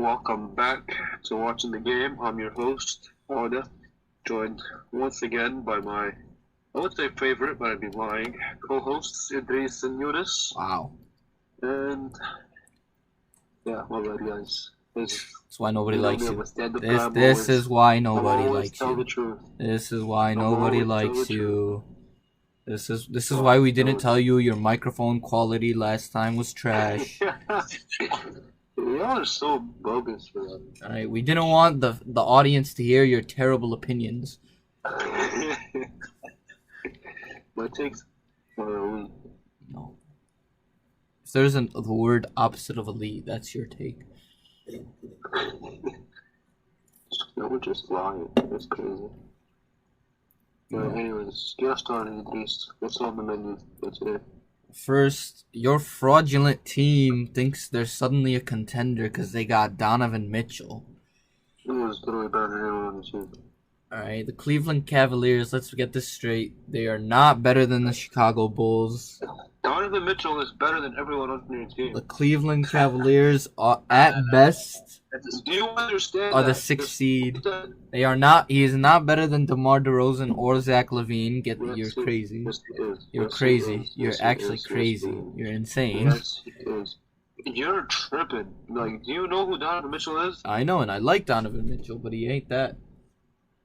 Welcome back to Watching the Game. I'm your host, Odeh, joined once again by my, I would say favorite, but I'd be lying, co-hosts, Idrees and Yunis. Wow. And, yeah, well, bad, guys. That's why nobody likes you. This This is why nobody likes tell the you. truth. This is why I'm nobody always tell likes the you. This is why we didn't tell you your microphone quality last time was trash. Y'all are so bogus for that. Alright, we didn't want the audience to hear your terrible opinions. My takes are elite. No. If there's the word opposite of elite, that's your take. No, we're just lying. That's crazy. Anyways, get started, Idrees. What's on the menu for today? First, your fraudulent team thinks they're suddenly a contender because they got Donovan Mitchell. It was literally better than anyone on the team. Alright, the Cleveland Cavaliers, let's get this straight. They are not better than the Chicago Bulls. Donovan Mitchell is better than everyone on your team. The Cleveland Cavaliers are, at best, Do you understand are the that? 6th seed. They are not. He is not better than DeMar DeRozan or Zach LaVine. You're crazy. Yes, he is. You're Yes, he crazy. is. You're Yes, he actually is. Yes, crazy. he is. You're insane. Yes, he is. You're tripping. Like, do you know who Donovan Mitchell is? I know, and I like Donovan Mitchell, but he ain't that.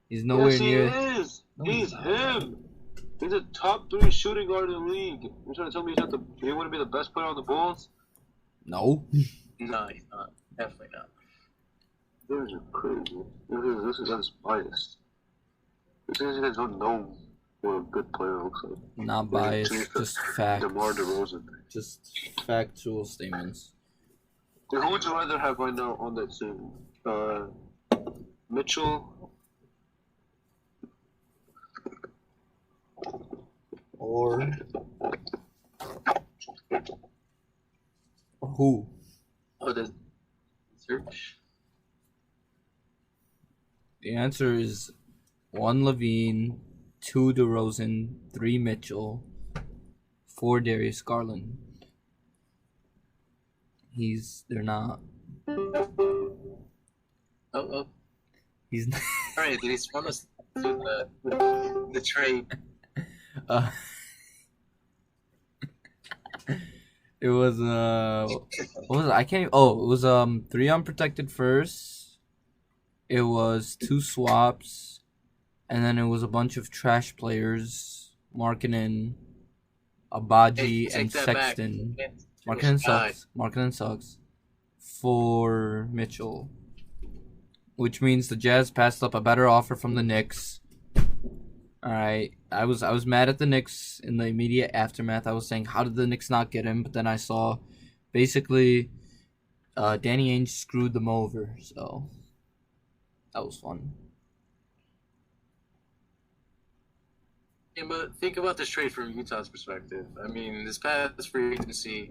He's nowhere Yes, he near. is. No, He's he's not. him. He's a top 3 shooting guard in the league. You're trying to tell me he wouldn't be the best player on the Bulls? No. No, he's not. Definitely not. Those are crazy. This is us biased. This is you guys don't know what a good player looks like. Not biased, just facts. DeMar DeRozan. Just factual statements. Who would you rather have right now on that team? Mitchell Or who? Oh, the search. The answer is 1 Levine, 2 DeRozan, 3 Mitchell, 4 Darius Garland. They're not. Oh. He's not. All right, Idrees, run us through the trade. It was what was it? I can't. Oh, it was 3 unprotected firsts. It was 2 swaps, and then it was a bunch of trash players. Markkanen, Abaji, Hey, and take that back. Sexton. Man, Markkanen God. sucks. Markkanen sucks. For Mitchell, which means the Jazz passed up a better offer from the Knicks. All right, I was mad at the Knicks in the immediate aftermath. I was saying, how did the Knicks not get him? But then I saw, basically, Danny Ainge screwed them over. So that was fun. Yeah, but think about this trade from Utah's perspective. I mean, this past free agency,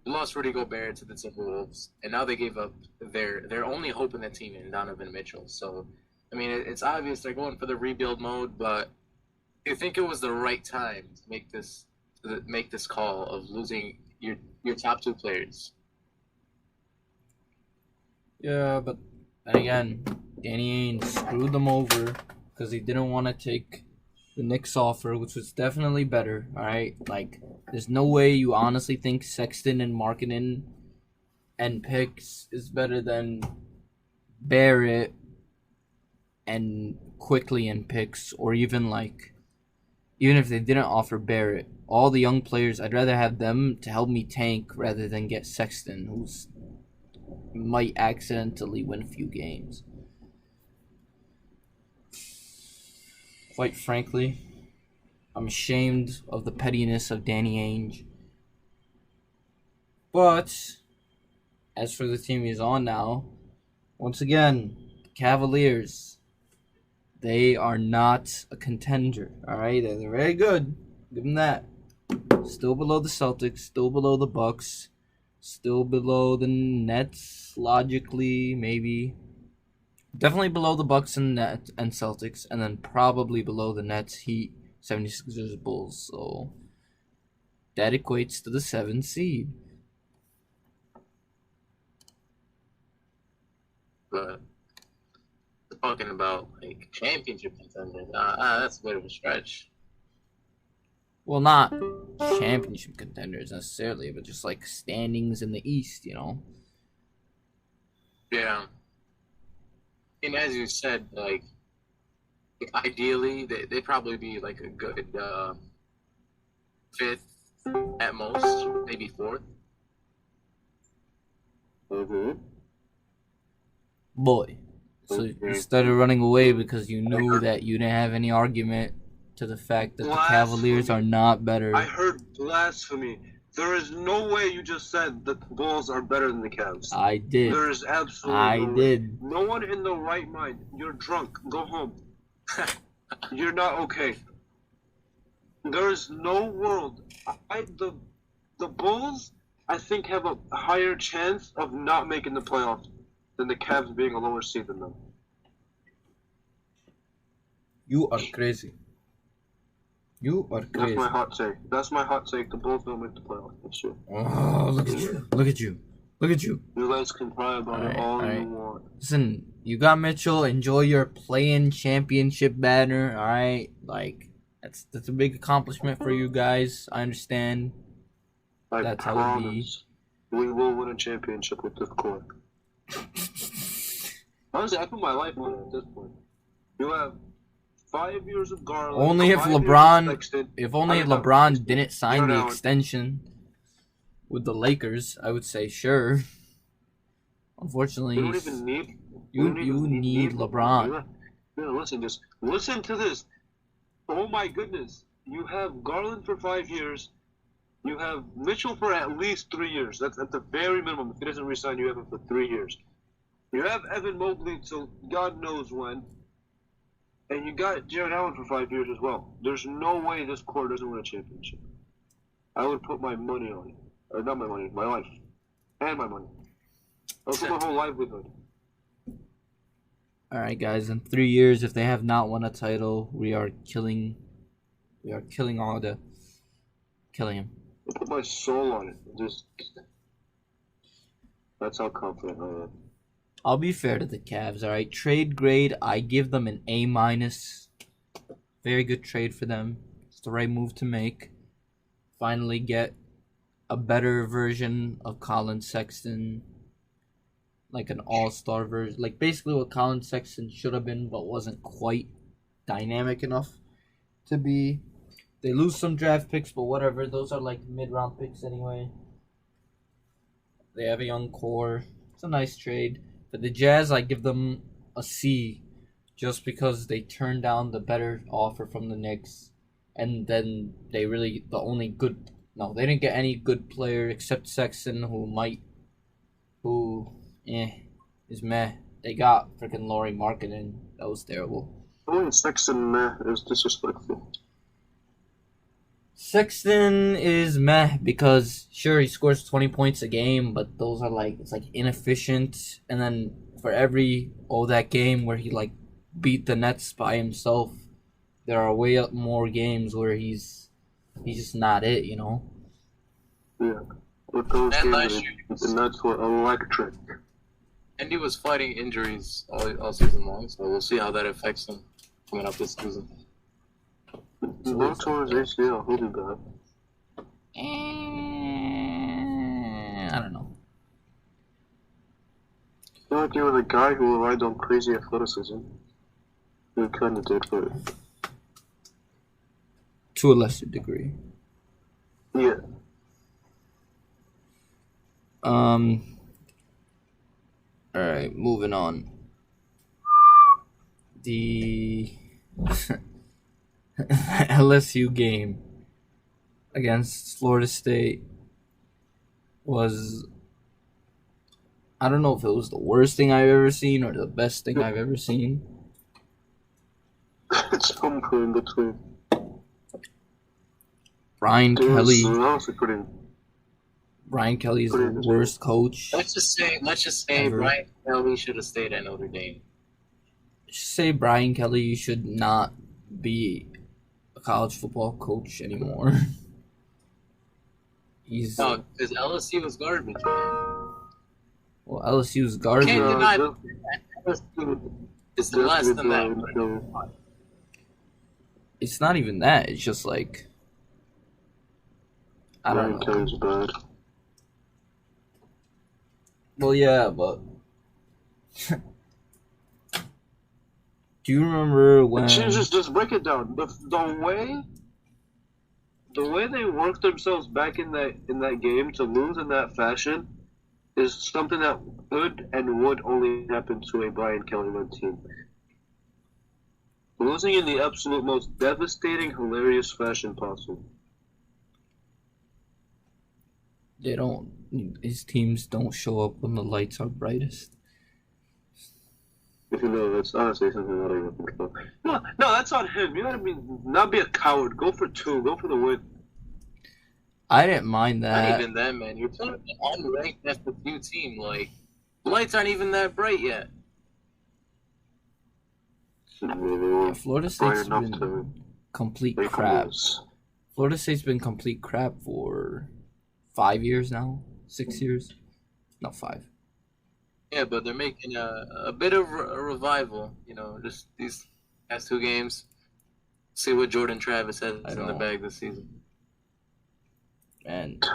they lost Rudy Gobert to the Timberwolves, and now they gave up their only hope in that team in Donovan Mitchell. So, I mean, it's obvious they're going for the rebuild mode, but do you think it was the right time to make this call of losing your top 2 players? Yeah, but then again, Danny Ainge screwed them over because he didn't want to take the Knicks offer, which was definitely better. All right, like there's no way you honestly think Sexton and Markkanen and picks is better than Barrett and Quickly and picks, or even if they didn't offer Barrett, all the young players, I'd rather have them to help me tank rather than get Sexton, who's might accidentally win a few games. Quite frankly, I'm ashamed of the pettiness of Danny Ainge. But as for the team he's on now, once again, the Cavaliers, they are not a contender. All right, they're very good. Give them that. Still below the Celtics, still below the Bucks, still below the Nets. Logically, maybe. Definitely below the Bucks and Celtics, and then probably below the Nets, Heat, 76ers, Bulls. So that equates to the 7th seed. but talking about like championship contenders, that's a bit of a stretch. Well, not championship contenders necessarily, but just like standings in the East, you know? Yeah. And as you said, like ideally, they'd probably be like a good fifth at most, maybe fourth. Mm-hmm. Boy. So you started running away because you knew that you didn't have any argument to the fact that the Cavaliers are not better. I heard blasphemy. There is no way you just said that the Bulls are better than the Cavs. I did. There is absolutely I did. No one in the right mind. You're drunk. Go home. You're not okay. There is no world. The Bulls, I think, have a higher chance of not making the playoffs than the Cavs being a lower seed than them. You are crazy. You are crazy. That's my hot take. That's my hot take. The Bulls don't make the playoffs this year. Oh, look at you. Look at you. Look at you. You guys can cry about it all you want. Listen, you got Mitchell. Enjoy your play-in championship banner, all right? Like, that's a big accomplishment for you guys. I understand. That's how it be. We will win a championship with this core. Honestly, I put my life on it at this point. You have 5 years of Garland. Only if LeBron didn't sign the extension with the Lakers, I would say sure. Unfortunately, you don't even need. You need LeBron. Listen to this. Oh my goodness! You have Garland for 5 years. You have Mitchell for at least 3 years. That's at the very minimum. If he doesn't resign, you have him for 3 years. You have Evan Mobley till God knows when. And you got Jared Allen for 5 years as well. There's no way this core doesn't win a championship. I would put my money on it. Or not my money, my life. And my money. I would put my whole livelihood. Alright guys, in 3 years, if they have not won a title, we are killing Odeh. Killing him. I put my soul on it. That's how confident I am. I'll be fair to the Cavs, alright? Trade grade, I give them an A-. Very good trade for them. It's the right move to make. Finally get a better version of Colin Sexton. Like an all-star version. Like basically what Colin Sexton should have been, but wasn't quite dynamic enough to be. They lose some draft picks, but whatever. Those are like mid-round picks anyway. They have a young core. It's a nice trade. For the Jazz, I give them a C, just because they turned down the better offer from the Knicks, and then they didn't get any good player except Sexton, is meh. They got freaking Lauri Markkanen. That was terrible. Oh, Sexton meh is disrespectful. Sexton is meh because sure he scores 20 points a game, but those are it's inefficient. And then for that game where he beat the Nets by himself, there are way more games where he's just not it, you know. Yeah, with those games, the Nets were electric. And he was fighting injuries all season long, so we'll see how that affects him coming up this season. No towards ACL, who did that? I don't know. I feel like you were the guy who relied on crazy athleticism. You kind of did for it. To a lesser degree. Yeah. Alright, moving on. The LSU game against Florida State was, I don't know if it was the worst thing I've ever seen or the best thing I've ever seen. It's somewhere in between. Brian Kelly. Brian Kelly is the worst coach. Let's just say ever. Brian Kelly should have stayed at Notre Dame. Just say Brian Kelly, you should not be a college football coach anymore. No, because LSU was garbage, man. Well, LSU is garbage. You can't deny It's less than that. It's not even that. It's just like I don't know. Kelly's bad. Well, yeah, but do you remember when? Just break it down. The way they worked themselves back in that game to lose in that fashion is something that could and would only happen to a Brian Kelly-led team. Losing in the absolute most devastating, hilarious fashion possible. They don't. His teams don't show up when the lights are brightest. No, that's honestly something that I don't control. No, that's on him. You gotta not be a coward. Go for two. Go for the win. I didn't mind that. Not even that, man. You're playing an unranked FSU team. Like, the lights aren't even that bright yet. Yeah, Florida State's been complete crap. Florida State's been complete crap for 5 years now. 6 years? No, 5. Yeah, but they're making a bit of a revival. You know, just these past 2 games. See what Jordan Travis has in the bag this season. And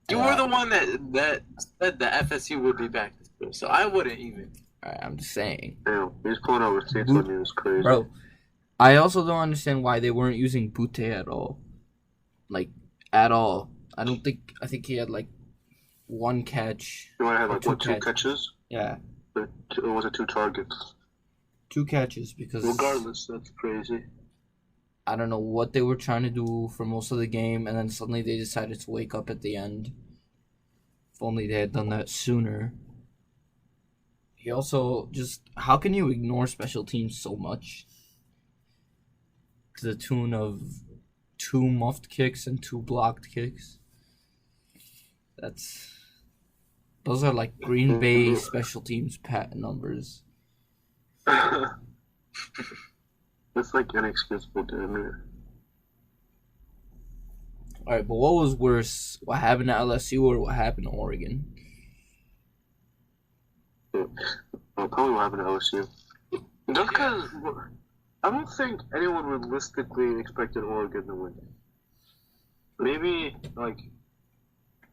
you were the one that said that FSU would be back this year, so I wouldn't even. I'm just saying. Damn, he's pulling out receipts on you. It's crazy. Bro, I also don't understand why they weren't using Butte at all. Like, at all. I think he had like 1 catch. You might have like 2 catches? Yeah. Or was it 2 targets? 2 catches because. Regardless, that's crazy. I don't know what they were trying to do for most of the game, and then suddenly they decided to wake up at the end. If only they had done that sooner. He also just... How can you ignore special teams so much? To the tune of 2 muffed kicks and 2 blocked kicks. Those are like Green Bay special teams pat numbers. That's like inexcusable, damn it. Alright, but what was worse? What happened to LSU or what happened to Oregon? Probably what happened to LSU. Just because I don't think anyone realistically expected Oregon to win. Maybe, like,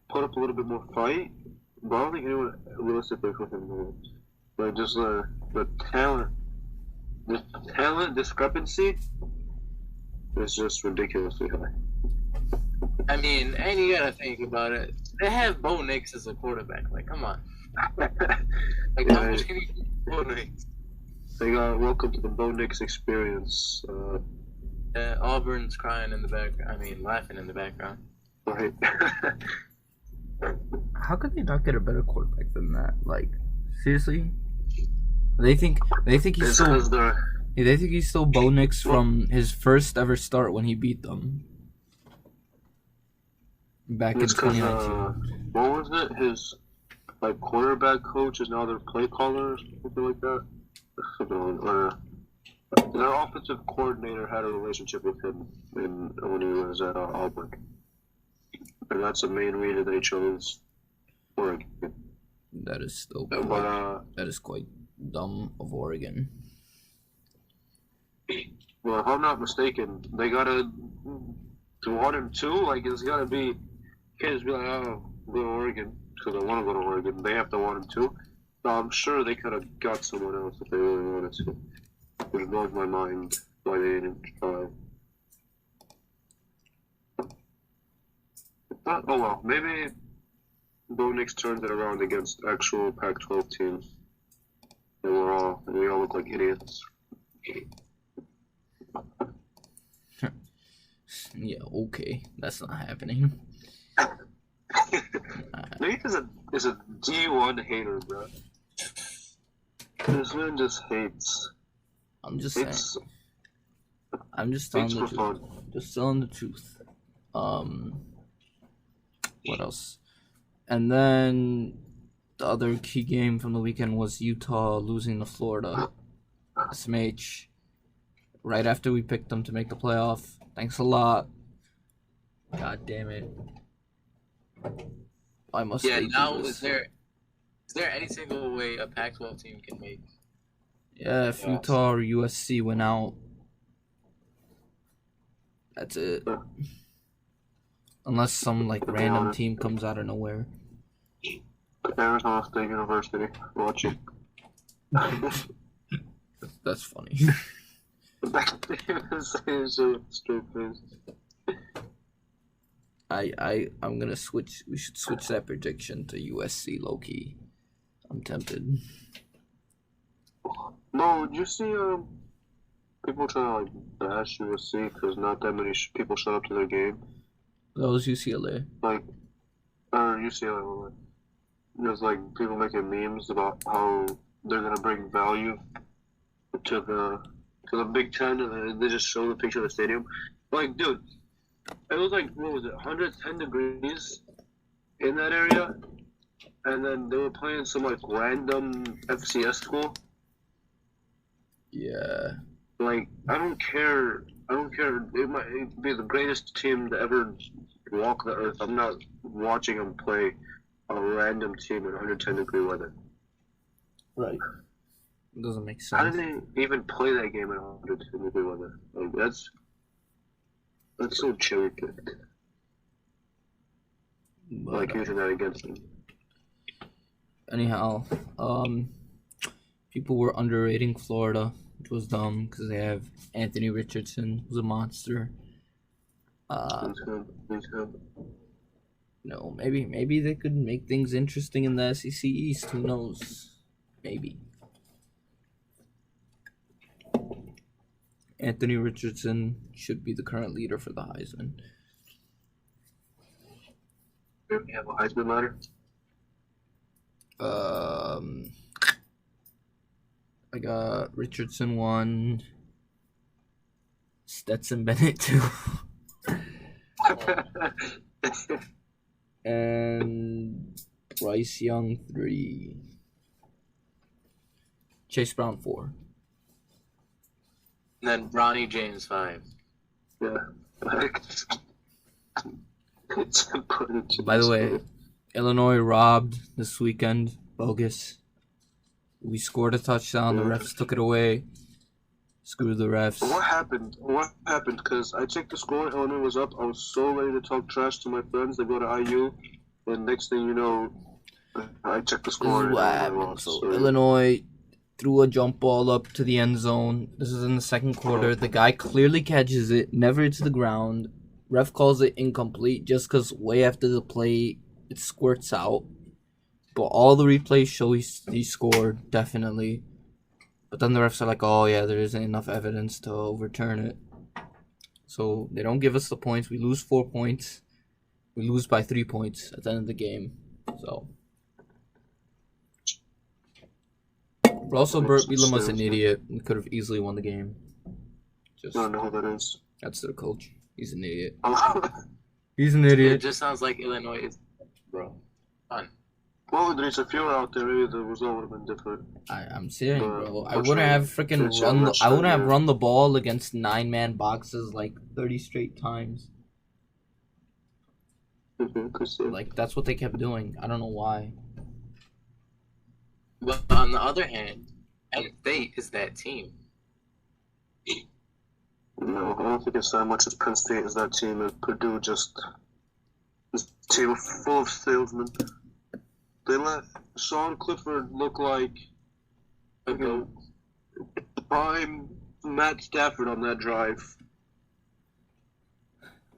put up a little bit more fight, but I don't think anyone realistically expected them to win. Like, just the talent. The talent discrepancy is just ridiculously high. I mean, and you gotta think about it. They have Bo Nix as a quarterback. Like, come on. Like, how much can you do Bo Nix? They got welcome to the Bo Nix experience. Auburn's crying in the background. I mean, laughing in the background. Right. How could they not get a better quarterback than that? Like, seriously? They think he's still Bo Nix from his first ever start when he beat them back in 2019. What was it? His quarterback coach is now their play caller or something like that. Their offensive coordinator had a relationship with him when he was at Auburn, and that's the main reason they chose Oregon. That is still that is quite dumb of Oregon. Well, if I'm not mistaken, they gotta to want him too. Like, it's gotta be. Can't just be like, oh, go to Oregon because I want to go to Oregon. They have to want him too. So I'm sure they could have got someone else if they really wanted to. It blows my mind why they didn't try. Oh well, maybe Bo Nix turned it around against actual Pac-12 teams. And we all look like idiots. Yeah, okay. That's not happening. Nate is a D1 hater, bro. This man just hates. I'm just saying. I'm just telling the truth. Just telling the truth. What else? And then the other key game from the weekend was Utah losing to Florida. SMH. Right after we picked them to make the playoff. Thanks a lot. God damn it. I must. Yeah. Now, is there any single way a Pac-12 team can make Yeah, if Yes. Utah or USC went out, that's it. Unless some like random team comes out of nowhere. Arizona State University. Watch it. That's funny. So straight face. I'm gonna switch. We should switch that prediction to USC low key. I'm tempted. No, did you see people trying to like bash USC because not that many people showed up to their game? That was UCLA. Like, or UCLA. There's like people making memes about how they're gonna bring value to the Big Ten, and they just show the picture of the stadium. Like, dude, it was like, what was it, 110 degrees in that area, and then they were playing some like random FCS school. Yeah. Like, I don't care. It might be the greatest team to ever walk the earth. I'm not watching them play a random team in 110 degree weather. Right. It doesn't make How sense. did they even play that game in 110 degree weather? Like, that's so cherry picked. Like, using that against them. Anyhow, people were underrating Florida, which was dumb because they have Anthony Richardson, who's a monster. No, maybe they could make things interesting in the SEC East. Who knows? Maybe. Anthony Richardson should be the current leader for the Heisman. Do we have a Heisman ladder? I got Richardson 1, Stetson Bennett 2, and Bryce Young 3, Chase Brown 4. And then Ronnie James 5. Yeah. By the way, Illinois robbed this weekend. Bogus. We scored a touchdown. The refs took it away. Screw the refs. What happened? Because I checked the score. Illinois was up. I was so ready to talk trash to my friends that go to IU. And next thing you know, I checked the This score. is what happened. So Illinois threw a jump ball up to the end zone. This is in the second quarter. The guy clearly catches it, never hits the ground. Ref calls it incomplete just because way after the play, it squirts out. But all the replays show he scored, definitely. But then the refs are like, oh yeah, there isn't enough evidence to overturn it. So they don't give us the points. We lose 4 points. We lose by 3 points at the end of the game. So. But also, Burt Bielema was an idiot. He could have easily won the game. I don't know who that is. That's their coach. He's an idiot. Well, He's an It idiot. just sounds like Illinois is, bro. Fun. Idrees, if you were out there, maybe the result would have been different. I'm saying, bro. I What's wouldn't wrong? have freaking It's run. not I wouldn't have yeah. run the ball against 9-man boxes like 30 straight times. Like that's what they kept doing. I don't know why. But on the other hand, Penn State is that team. No, I don't think it's that much as Penn State as that team. And Purdue just this team full of salesmen. They let Sean Clifford look like prime Matt Stafford on that drive.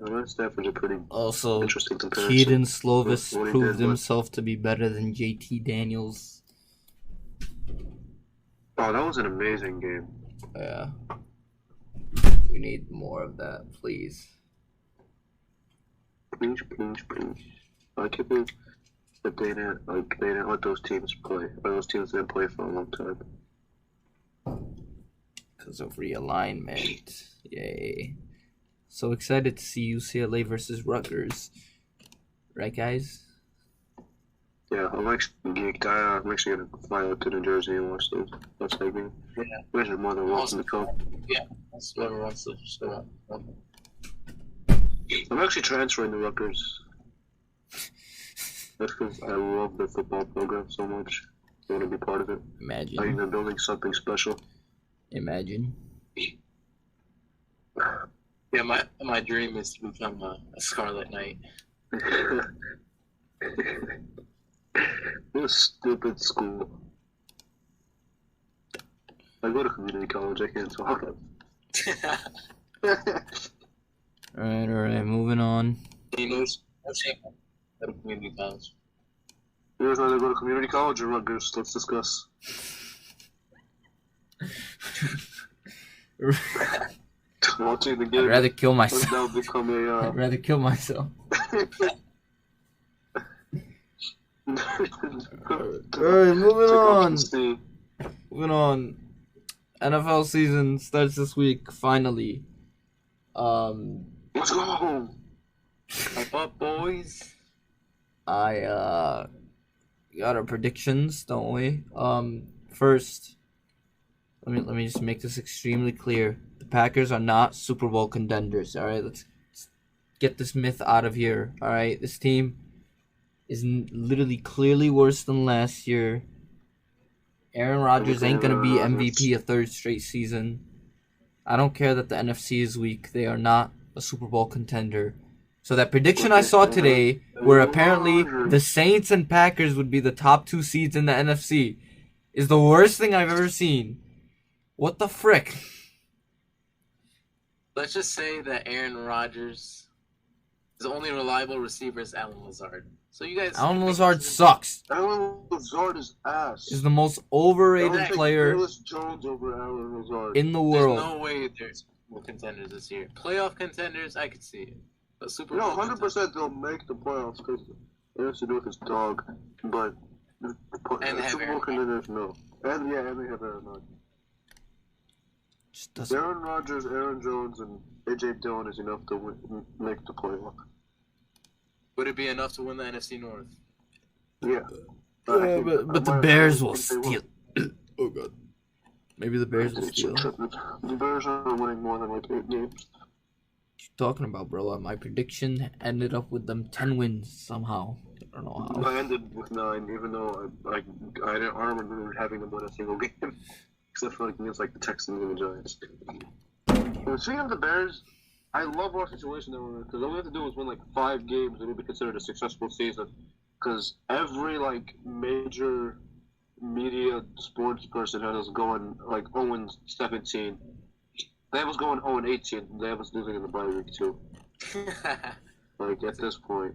Matt Stafford's a pretty Also, interesting comparison. Keaton Slovis What he proved did, himself to be better than JT Daniels. Oh, that was an amazing game. Yeah. We need more of that, please. Please. I can't believe that they didn't let those teams play. Or those teams didn't play for a long time. Because of realignment. Yay. So excited to see UCLA versus Rutgers. Right, guys? Yeah, I'm actually geeked. I'm actually gonna fly out to New Jersey and watch that game. Yeah. You guys are more than welcome to come. Yeah, that's whoever wants to show up. I'm actually transferring to Rutgers. That's because I love the football program so much. want to be part of it. I think Imagine. they're building something special. Imagine. Yeah, my dream is to become a Scarlet Knight. What a stupid school. I go to community college, I can't talk. Alright, moving on. You know, no shame. Go to community college. You guys rather go to community college or Rutgers? Let's discuss. Watching the game. I'd rather kill Let's myself. now become a. I'd rather kill myself. Alright, moving on. Moving on. NFL season starts this week, finally. Let's go. Hype up, boys. I got our predictions, don't we? First, let me just make this extremely clear. The Packers are not Super Bowl contenders. All right, let's get this myth out of here. All right, this team is literally clearly worse than last year. Aaron Rodgers ain't gonna be MVP a third straight season. I don't care that the NFC is weak. They are not a Super Bowl contender. So that prediction I saw today, where apparently the Saints and Packers would be the top 2 seeds in the NFC, is the worst thing I've ever seen. What the frick? Let's just say that Aaron Rodgers' his only reliable receiver is Alan Lazard. So you guys. Alan Lazard sucks. Alan Lazard is ass. Is the most overrated player Jones over Alan Lazard. in the There's world. no way there's more contenders this year. Playoff contenders, I could see it. But Super Bowl. 100% they'll make the playoffs because it has to do with his dog. But the Super Bowl contenders, no. And they have Aaron Rodgers. Just doesn't. Aaron Rodgers, Aaron Jones, and A.J. Dillon is enough to make the playoff. Would it be enough to win the NFC North? Yeah. But the Bears will steal. Oh god. Maybe the Bears will steal. The Bears are winning more than like 8 games. What you talking about, bro? My prediction ended up with them 10 wins somehow. I don't know how. I ended with 9, even though I didn't remember having them win a single game, except for like against like the Texans and the Giants. And speaking of the Bears, I love our situation that we're in because all we have to do is win like 5 games and it'll be considered a successful season. Because every like major media sports person had us going like 0-17. They have us going 0-18. They have us losing in the bye week too. Like at this point.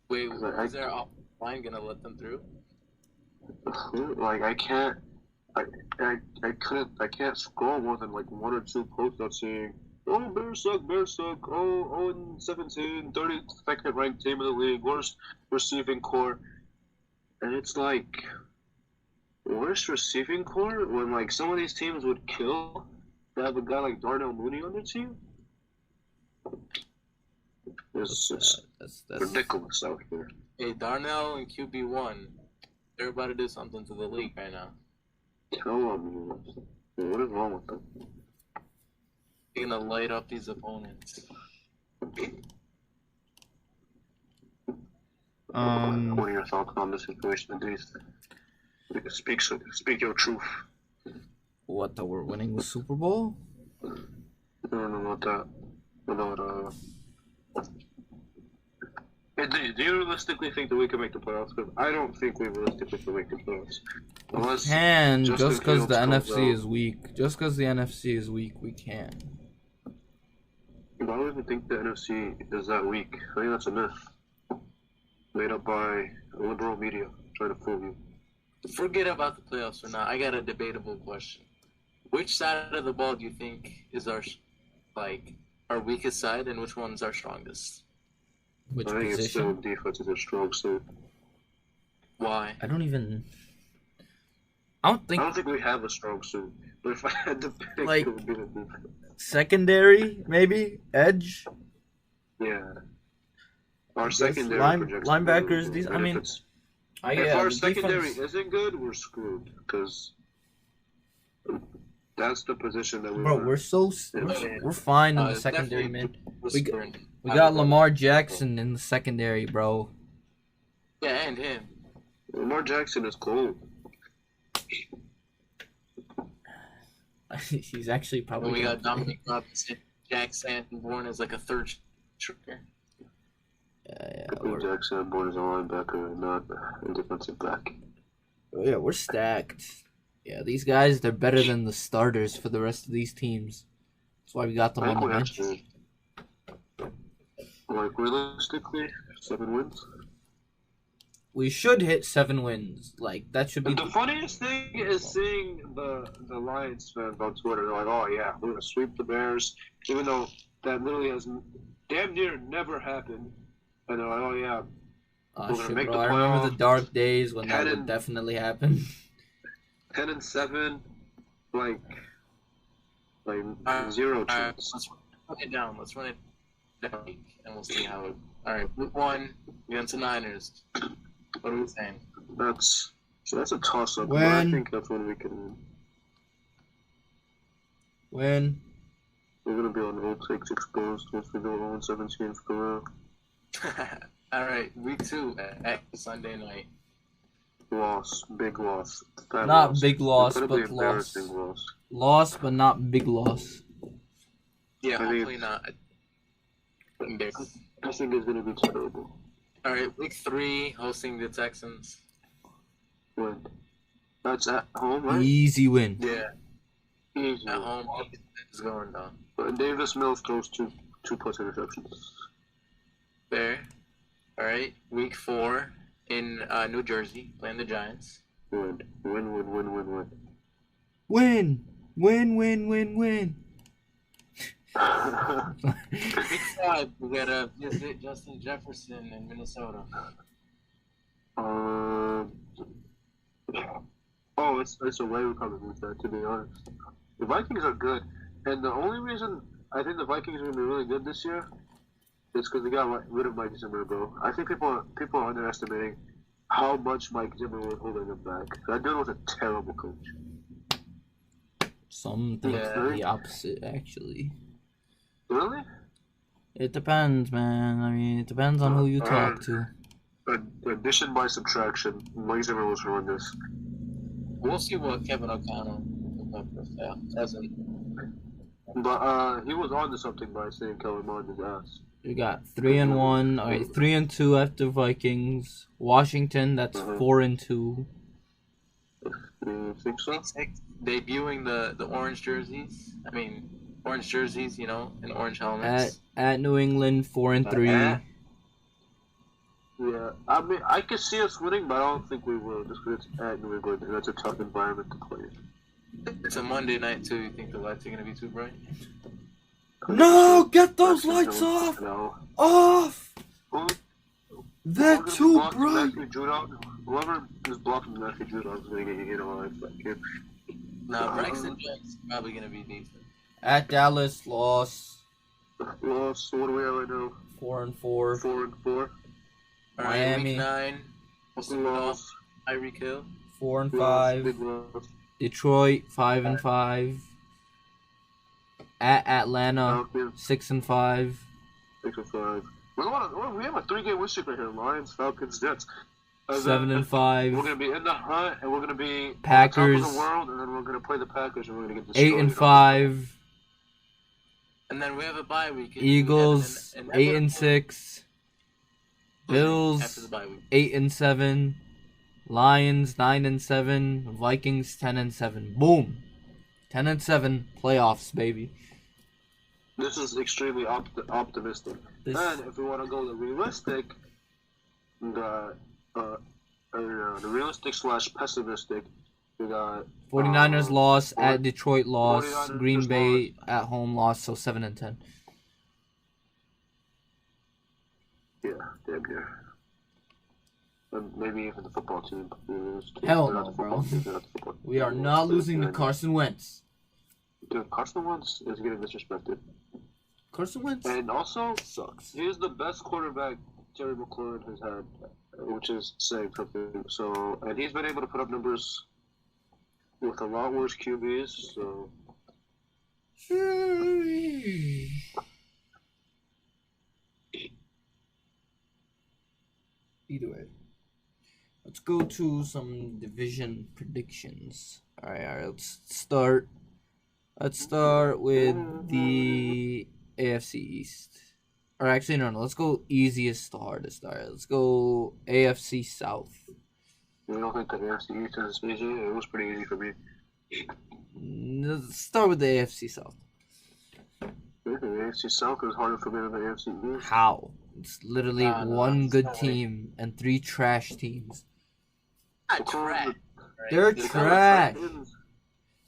Wait, is their line gonna let them through? Like I can't scroll more than like 1 or 2 posts out saying, "Oh, Bears suck, oh, 0-17, 32nd ranked team in the league, worst receiving core," and it's like, worst receiving core when like some of these teams would kill to have a guy like Darnell Mooney on their team. It's That's ridiculous out here. Hey, Darnell and QB1, they're about to do something to the league right now. Tell them, what is wrong with them? They're gonna light up these opponents. What are your thoughts on the situation, Idrees? Speak your truth. what, that we're winning the Super Bowl? I don't know about that. Do you realistically think that we can make the playoffs? Because I don't think we realistically can make the playoffs. Unless Can, just because the Fields NFC comes is weak. Just because the NFC is weak, we can. I don't even think the NFC is that weak. I think that's a myth made up by liberal media trying to fool you. Forget about the playoffs for now. I got a debatable question. Which side of the ball do you think is our weakest side, and which one's our strongest? Which I think it's still position? defense is a strong suit. Why? I don't think we have a strong suit. But if I had to pick, Like- it would be the defense. secondary, maybe edge. Yeah. Our Yes, secondary projects linebackers. good, These, but I if mean, it's- I if our the secondary defense- isn't good, we're screwed. Because that's the position that Bro, we're fine in the It's secondary, definitely man. whispering. We got Lamar Jackson in the secondary, bro. Yeah, and him. Lamar Jackson is cold. He's actually probably. And we got Dominic Robinson, Jack Sanborn as like a third striker. Jack Sanborn is a linebacker, not a defensive back. Yeah, we're stacked. Yeah, these guys, they're better than the starters for the rest of these teams. That's why we got them on the bench. Like, realistically, 7 wins. We should hit 7 wins. Like, that should be... The funniest thing is seeing the Lions fans on Twitter. They're like, oh, yeah, we're going to sweep the Bears, even though that literally has damn near never happened. And they're like, oh, yeah, we're going to make the playoffs. I remember the dark days when that would definitely happen. 10-7, like 0 chance. Let's run it down. And we'll see how it... All right, week 1 against the Niners. What are we saying? That's a toss-up. I think that's when we can... When? We're going to be on old takes exposed once we go 0-17 for the round. All right, week 2 at Sunday night. Loss, big loss. Not big loss, but loss. Loss, but not big loss. Yeah, hopefully not. I think it's going to be terrible. All right, week 3, hosting the Texans. Win. That's at home, right? Easy win. Yeah. Easy. At home, all is going down. But Davis Mills throws two plus interceptions. Fair. All right, week 4 in New Jersey, playing the Giants. Win. Win. Win. Week 5, we gotta visit Justin Jefferson in Minnesota. It's a way we're coming with that, to be honest. The Vikings are good, and the only reason I think the Vikings are going to be really good this year is because they got rid of Mike Zimmer, bro. I think people are underestimating how much Mike Zimmer was holding them back. That dude was a terrible coach. Some think the opposite, actually. Really? It depends, man. I mean, it depends on who you talk to. Addition by subtraction, Mike Zimmer was horrendous. We'll see what Kevin O'Connell doesn't. But he was on to something by saying Kellen Mond's ass. We got 3-1. All right, 3-2 after Vikings. Washington, that's 4-2. You think so? Debuting the orange jerseys. I mean, orange jerseys, you know, and orange helmets. At New England, 4-3. Yeah, I mean, I could see us winning, but I don't think we will, just because it's at New England, and that's a tough environment to play in. It's a Monday night, too. You think the lights are going to be too bright? No! Get those lights off! No. Off! They're too bright! Whoever is blocking Matthew Judon is going to get you alive. Nah, Braxton Jones is probably going to be decent. At Dallas, loss. Loss. What do we have right now? 4-4. 4-4. Miami. Week 9. Loss. Tyreek Hill. 4-5. Detroit, 5-5. At Atlanta, 6-5. 6-5. We have a 3-game win streak right here. Lions, Falcons, Jets. 7-5. We're gonna be in the hunt, and we're gonna be Packers. on top of the world, and then we're gonna play the Packers, and we're gonna get destroyed. 8-5. And then we have a bye week. Eagles, 8-6. Bills, 8-7. Lions, 9-7. Vikings, 10-7. Boom, 10-7 playoffs, baby. This is extremely optimistic. Then, if we want to go the realistic, the realistic / pessimistic, we got 49ers loss, at Detroit loss, Green Bay at home loss, so 7-10. Yeah, damn near. And maybe even the football team. Hell no, bro. We are not losing to Carson Wentz. Dude, Carson Wentz is getting disrespected. Carson Wentz and also sucks. He's the best quarterback Terry McLaurin has had, which is saying something. So, and he's been able to put up numbers with a lot worse QBs. So, either way. Let's go to some division predictions. All right. Let's start. Let's start with the AFC East. Or actually, no. Let's go easiest to hardest. All right. Let's go AFC South. You don't think the AFC East is easy? It was pretty easy for me. Let's start with the AFC South. The AFC South is harder for me than the AFC East. How? It's literally one good team and 3 trash teams. Not trash. Right? They're trash.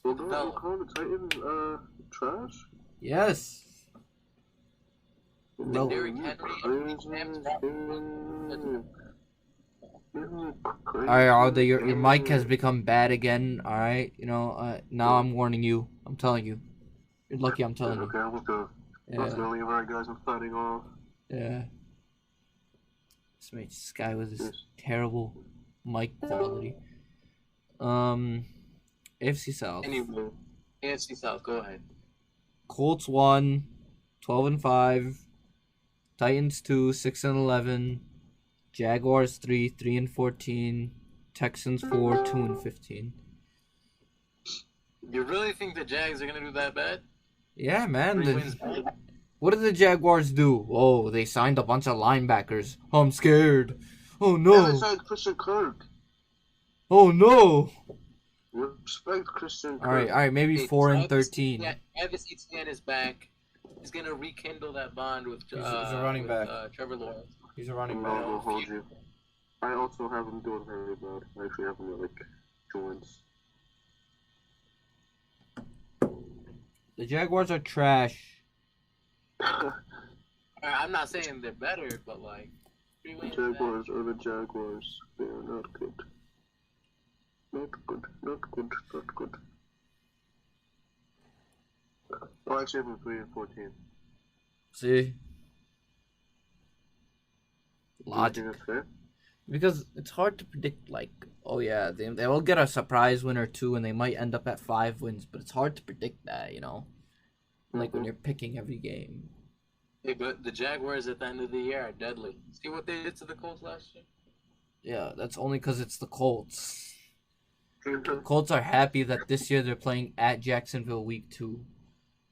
Well, don't you call the Titans trash? Yes. No. Derrick Henry. Alright, Odeh, your mic has become bad again. Alright, now I'm warning you. I'm telling you. You're lucky I'm telling you. Okay, I'm gonna That's the only right guys I'm fighting off. Yeah. This guy with his terrible mic quality. AFC South. Anyway, AFC South, go ahead. Colts 1, 12-5. Titans 2, 6-11. Jaguars 3, 3-14. Texans 4, 2-15. You really think the Jags are gonna do that bad? Yeah, man. What did the Jaguars do? Oh, they signed a bunch of linebackers. I'm scared. Oh no. Yeah, they signed Christian Kirk. Oh no. Respect Christian Kirk. All right, maybe 4-13. Yeah, Travis Etienne is back. He's gonna rekindle that bond with he's a running back. Trevor Lawrence. He's a running back. I'll hold you. I also have him doing very bad. I actually have him at joints. The Jaguars are trash. I'm not saying they're better, but the Jaguars are the Jaguars. They are not good. Not good. Oh, I actually have them 3-14. See? Logic. Because it's hard to predict, oh yeah, they will get a surprise win or 2 and they might end up at 5 wins, but it's hard to predict that, when you're picking every game. Hey, but the Jaguars at the end of the year are deadly. See what they did to the Colts last year? Yeah, that's only because it's the Colts. The Colts are happy that this year they're playing at Jacksonville week 2.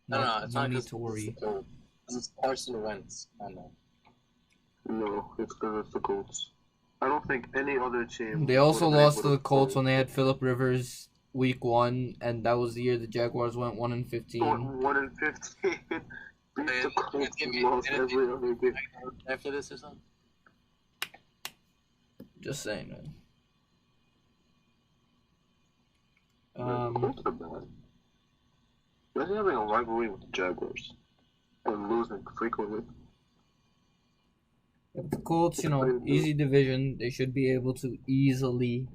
No, it's not need to worry. It's Carson Wentz. I know. No, it's because it's the Colts. I don't think any other team. They also lost to the Colts when they had Phillip Rivers week 1, and that was the year the Jaguars went 1-15. 1-15. Beat the Colts and lost every other game. After this or something? Just saying, man. The Colts are bad. Imagine having a rivalry with the Jaguars and losing frequently. If the Colts, easy division, they should be able to easily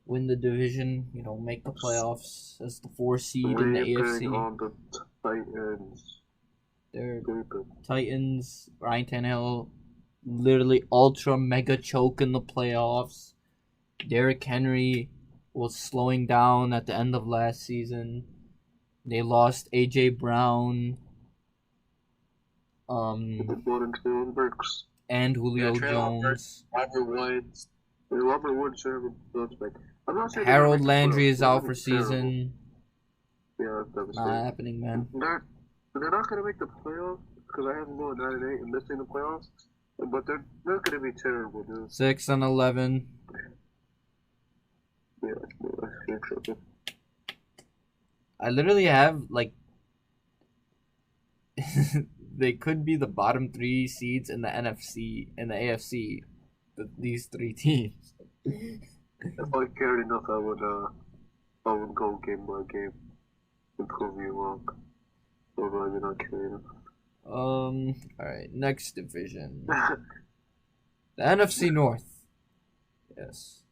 win the division, make the playoffs as the 4 seed in the AFC. On the Titans. They're Titans, Ryan Tannehill, literally ultra mega choke in the playoffs. Derrick Henry was slowing down at the end of last season. They lost A.J. Brown. And Julio Jones. Robert Woods. Robert Woods should have a bounce back. I'm not saying Harold Landry is out for season. Yeah, that's not happening, man. They're not going to make the playoffs because I have them going 9-8 and missing the playoffs. But they're not going to be terrible, dude. 6-11. Yeah, you're tripping. I literally have they could be the bottom 3 seeds in the NFC and the AFC. These 3 teams. If I cared enough, I would go game by game and prove you wrong. Although I did not care enough. Alright, next division. The NFC North. Yes.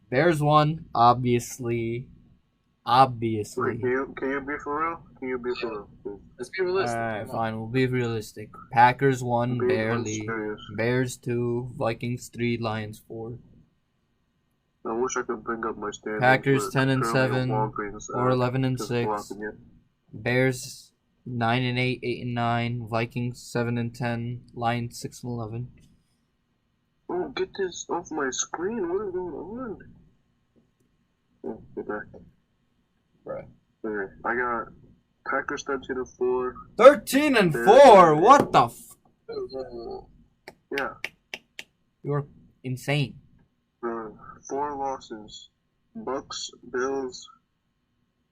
Bears won, obviously. Wait, can you be for real? Please? Let's be realistic. Alright, fine, we'll be realistic. Packers won, barely. Bears 2, Vikings 3, Lions 4. I wish I could bring up my standings. Packers 10-7 or 11-6. Bears 9-8, 8-9. Vikings 7-10. Lions 6-11. Oh, get this off my screen. What is going on? Oh, get back. Bruh. Okay, I got Packers 13-4. 13-4. What the? Yeah. You're insane. 4 losses: Bucks, Bills,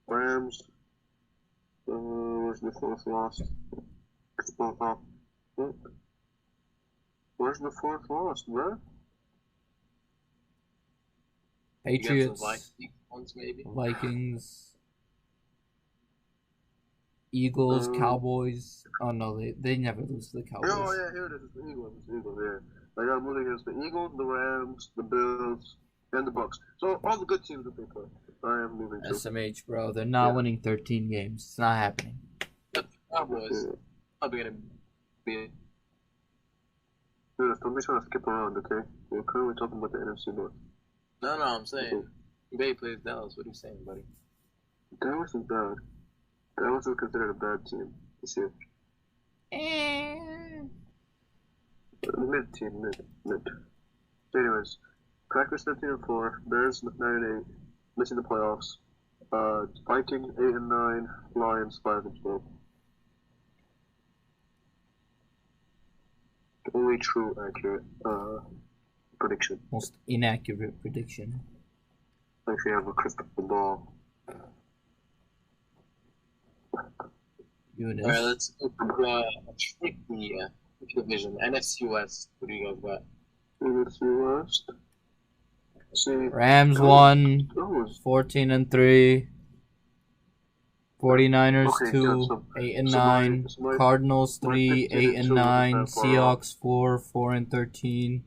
Rams. Where's the 4th loss? It's both off. What? Where's the 4th loss, bruh? Patriots, Vikings, maybe. Vikings, Eagles, Cowboys. Oh no, they never lose to the Cowboys. Oh yeah, here it is. It's the Eagles. It's the Eagles. Yeah, I got moving against the Eagles, the Rams, the Bills, and the Bucks. So all the good teams that they play. I am moving to. SMH, bro. They're not winning 13 games. It's not happening. The Cowboys probably gonna be. Dude, don't be trying to skip around, okay? We're currently talking about the NFC North. No, I'm saying. Bay plays Dallas. What are you saying, buddy? Dallas is bad. Dallas is considered a bad team this year. Mid team, mid. Anyways, Packers 13-4, Bears 9-8, missing the playoffs. Vikings 8-9, Lions 5-12. Only true accurate prediction. Most inaccurate prediction. Actually, I have a crystal ball. Yunis. All right, let's go to a tricky division. NFC West. What do you guys got? NFC West. See, Rams won 14-3. 49ers 2, 8-9. Cardinals 3, 8-9. Seahawks 4, 4-13.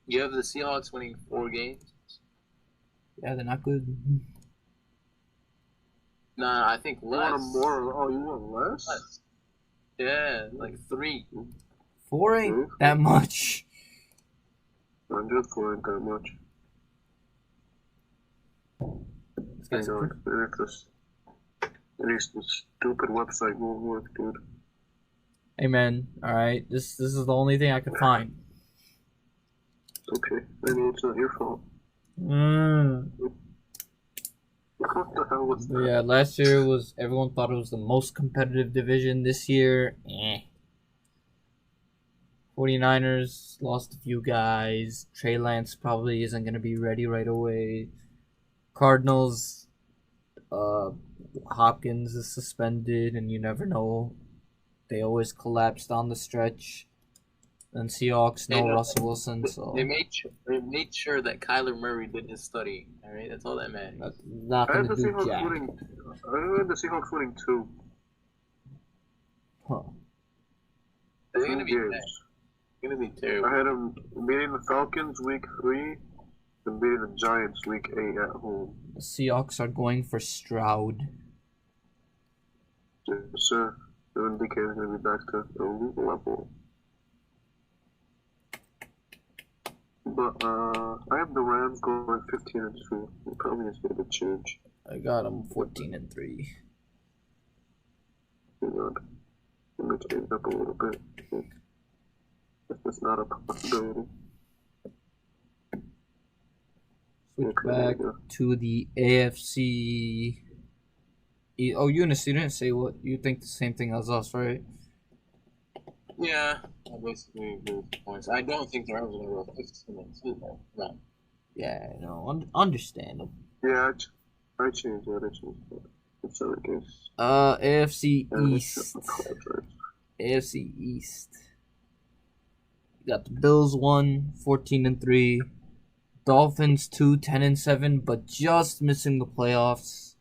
You have the Seahawks winning 4 games. Yeah, they're not good. Nah, I think less. More. Oh, you want less? Yeah, like 3. 4 ain't that much. I'm just 4 ain't that much. Hang on, at least this stupid website won't work, dude. Hey man, alright, this is the only thing I could find. Okay, I know it's not your fault. What the hell was that? Yeah, last year everyone thought it was the most competitive division. This year, 49ers lost a few guys. Trey Lance probably isn't gonna be ready right away. Cardinals, Hopkins is suspended, and you never know. They always collapsed on the stretch. And Seahawks, no Russell Wilson. So they made sure that Kyler Murray did his study. All right, that's all that matters. That's not going to do jack. I had the Seahawks winning 2. Huh. They're going to be bad. They're going to be terrible. I had them beating the Falcons week 3 and beating the Giants week 8 at home. The Seahawks are going for Stroud. Yes, sir. The DK is going to be back to the elite level. But I have the Rams going 15-2. We're probably just going to change. I got them 14-3. Hang on. Let me change up a little bit. That's not a possibility. Switch back to the AFC. Oh, Yunis, you didn't say what you think the same thing as us, right? Yeah, I basically agree with the points. I don't think the Rams are going to roll 15-2, though. No. Yeah, no, understandable. Yeah, I changed that. It's our case. AFC East. AFC East. You got the Bills 1, 14-3. Dolphins 2, 10-7, but just missing the playoffs.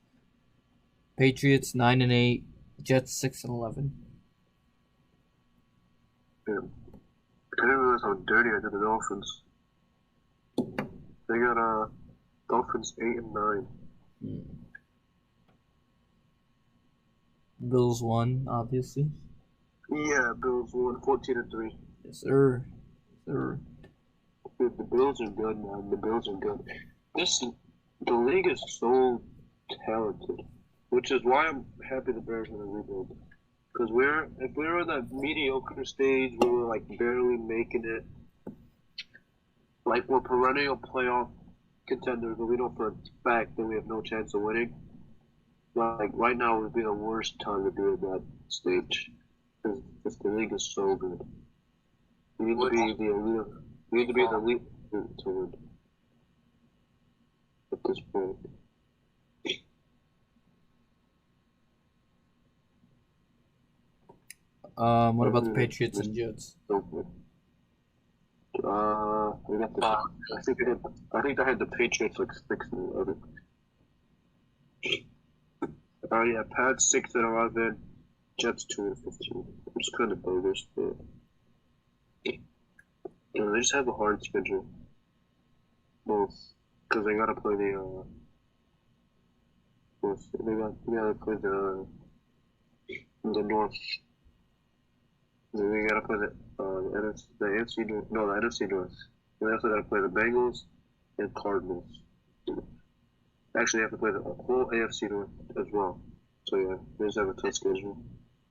Patriots 9-8. Jets 6-11. Yeah. I didn't realize how dirty I did the Dolphins. They got Dolphins 8-9. Bills 1, obviously. Yeah, Bills won 14-3. Yes, sir. Sir. Dude, the Bills are good, man. The Bills are good. The league is so talented, which is why I'm happy the Bears are going to rebuild. Because if we're on that mediocre stage where we're like barely making it, like we're perennial playoff contenders, but we know for a fact that we have no chance of winning. Like right now would be the worst time to be in that stage because the league is so good. You need to be the elite. You need to be the elite to win. At this point. What about the Patriots and Jets? We got the, I think I had the Patriots like 6-11. Yeah, Pats 6-11, Jets 2-15. It's kind of bogus, but they just have a hard schedule. Both, because they gotta play they gotta play the North. They gotta play the AFC North. No, the NFC North. They also gotta play the Bengals and Cardinals. Actually, they have to play the whole AFC North as well. So yeah, they just have a tough schedule.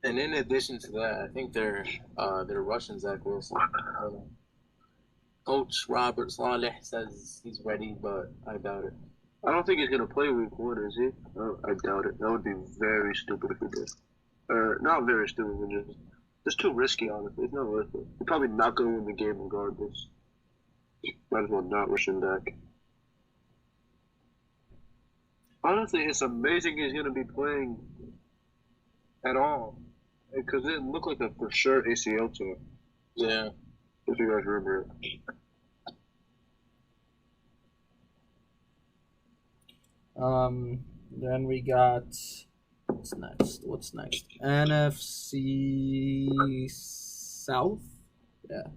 And in addition to that, I think they're Russian Zach Wilson. Coach Robert Saleh says he's ready, but I doubt it. I don't think he's gonna play week 1, is he? I doubt it. That would be very stupid if he did. Or not very stupid, but just too risky. Honestly, it's not worth it. You're probably not gonna win the game regardless. Might as well not rush him back. Honestly, it's amazing he's gonna be playing at all, because it didn't look like a for sure ACL to him. Yeah. If you guys remember it. Then we got what's next? NFC South? Yeah.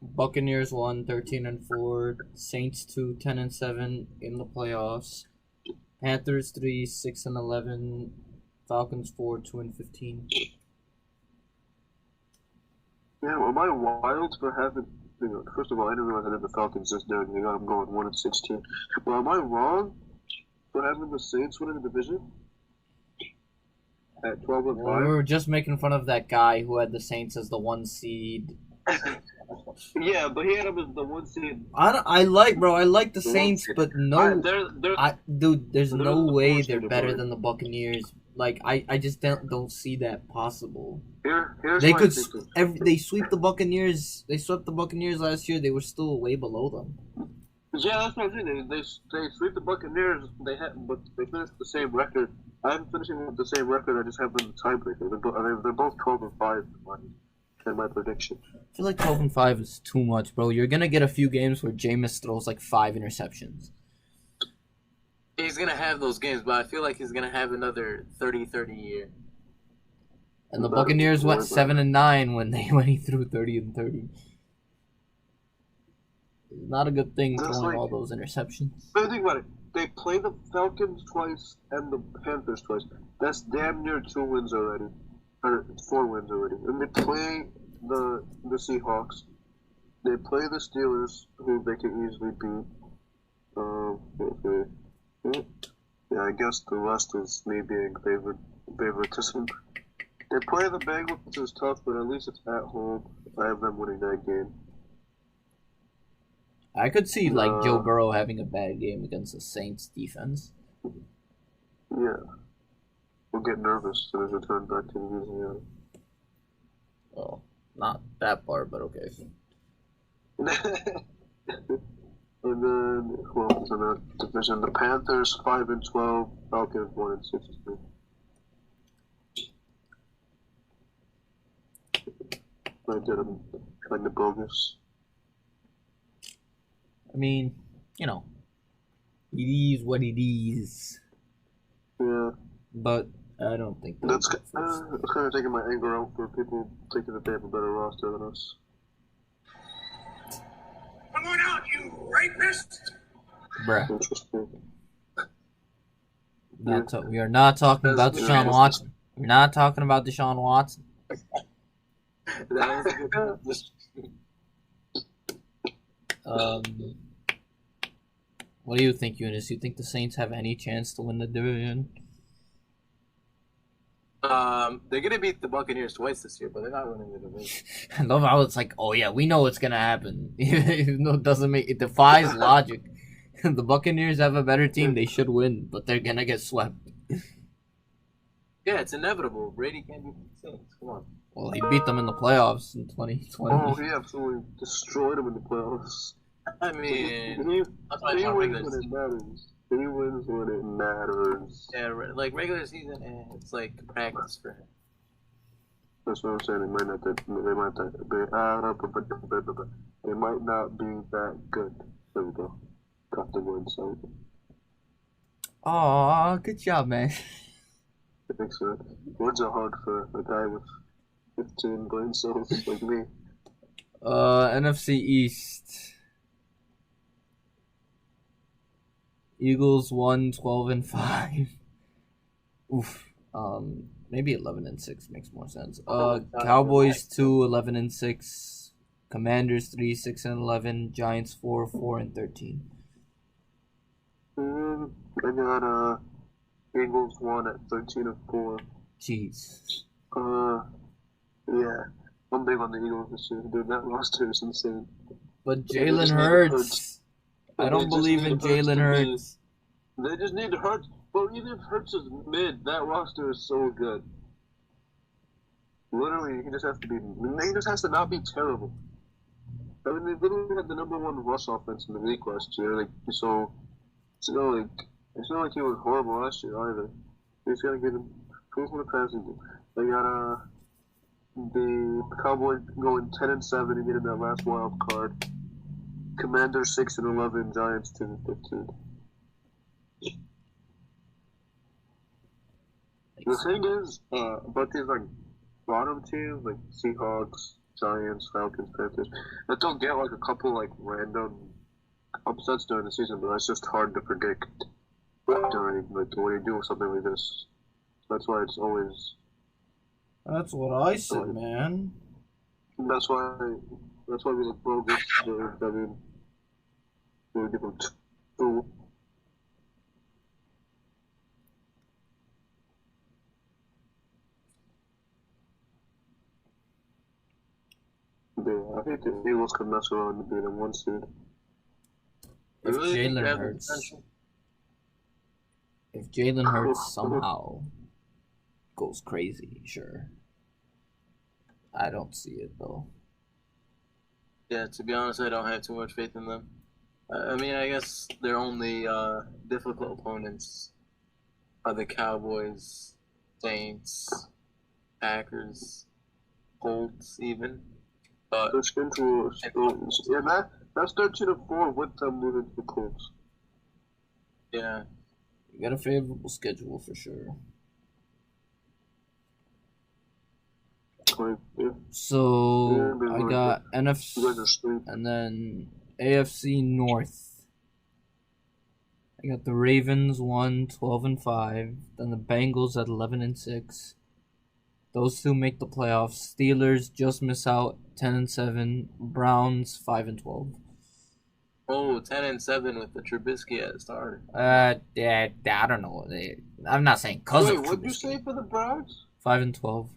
Buccaneers won 13-4, Saints 2 10-7 in the playoffs. Panthers 3 6-11, Falcons 4 2-15. Yeah, am I wild for having? First of all, I didn't realize I had the Falcons this down. They got them going 1-16. But am I wrong for having the Saints winning the division at 12-5? We were just making fun of that guy who had the Saints as the 1 seed. Yeah, but he had them as the 1 seed. I like the Saints, but no, there's no way they're better than the Buccaneers. Like I just don't see that possible. They sweep the Buccaneers. They swept the Buccaneers last year. They were still way below them. Yeah, that's what I'm saying. They sweep the Buccaneers. But they finished the same record. I'm finishing with the same record. I just have them in the tiebreaker. They're both 12-5 in my prediction. I feel like 12-5 is too much, bro. You're gonna get a few games where Jameis throws like 5 interceptions. He's gonna have those games, but I feel like he's gonna have another 30-30 year. And the Buccaneers went 7-9 when he threw 30-30. Not a good thing throwing all those interceptions. But think about it. They play the Falcons twice and the Panthers twice. That's damn near 2 wins already. Or 4 wins already. And they play the Seahawks. They play the Steelers, who they can easily beat. Yeah, I guess the rest is me being favoritism. They play the Bengals, which is tough, but at least it's at home. I have them winning that game. I could see Joe Burrow having a bad game against the Saints defense. Yeah. We'll get nervous as soon as we turn back to Louisiana. Oh, not that part, but okay. And then who else is in that division? The Panthers 5-12, Falcons 1-16. I did them kind of bogus. I mean, it is what it is. Yeah. But I don't think that's kind of taking my anger out for people thinking that they have a better roster than us. Come on out, you rapist! Bruh. Interesting. We are not talking about Deshaun Watson. We're not talking about Deshaun Watson. That was a good What do you think, Yunis? You think the Saints have any chance to win the division? They're gonna beat the Buccaneers twice this year, but they're not winning the division. I love how it's like, oh yeah, we know it's gonna happen. Even though it defies logic. The Buccaneers have a better team; they should win, but they're gonna get swept. Yeah, it's inevitable. Brady can't beat the Saints. Come on. Well, he beat them in the playoffs in 2020. Oh, he absolutely destroyed them in the playoffs. I mean, he wins when it matters. He wins when it matters. Yeah, like regular season, it's like practice for him. That's what I'm saying. They might not be that good. There we go. Got the win, so. Aw, good job, man. I think so. Words are hard for a guy with 15 brain cells like me. NFC East. Eagles 1-12-5. Oof. Maybe 11-6 makes more sense. Cowboys 2-11-6. Commanders 3-6-11. Giants 4-4-13. I got Eagles 1 at 13-4. Jeez. Yeah. I'm big on the Eagles this year. Dude, that roster is insane. But Jalen Hurts. I don't believe in Jalen Hurts. They just need Hurts. But even if Hurts is mid, that roster is so good. Literally, he just has to be. He just has to not be terrible. I mean, they literally had the #1 rush offense in the league last year. Like, so it's not like he was horrible last year either. He's gotta get him. Who's gonna pass him? They got the Cowboys going 10-7 and getting that last wild card. Commanders 6-11, Giants 10-15. The thing is, about these like bottom teams like Seahawks, Giants, Falcons, Panthers, that don't get like a couple like random upsets during the season, but that's just hard to predict during like when you do something like this. That's why it's always. That's what I said, man. That's why we look bogus. I mean, we give them 2. Yeah, I think the Eagles could mess around and beat them 1 seed. If Jalen Hurts somehow goes crazy, sure. I don't see it though. Yeah, to be honest, I don't have too much faith in them. I mean, I guess their only difficult opponents are the Cowboys, Saints, Packers, Colts, even. But that's 13-4 with them moving to the Colts. Yeah, you got a favorable schedule for sure. So I got NFC and then AFC North. I got the Ravens 1-12-5, then the Bengals at 11-6. Those two make the playoffs. Steelers just miss out 10-7. Browns 5-12. Oh, 10-7 with the Trubisky at the start. Yeah, I don't know. I'm not saying because of Trubisky. What'd you say for the Browns? 5-12.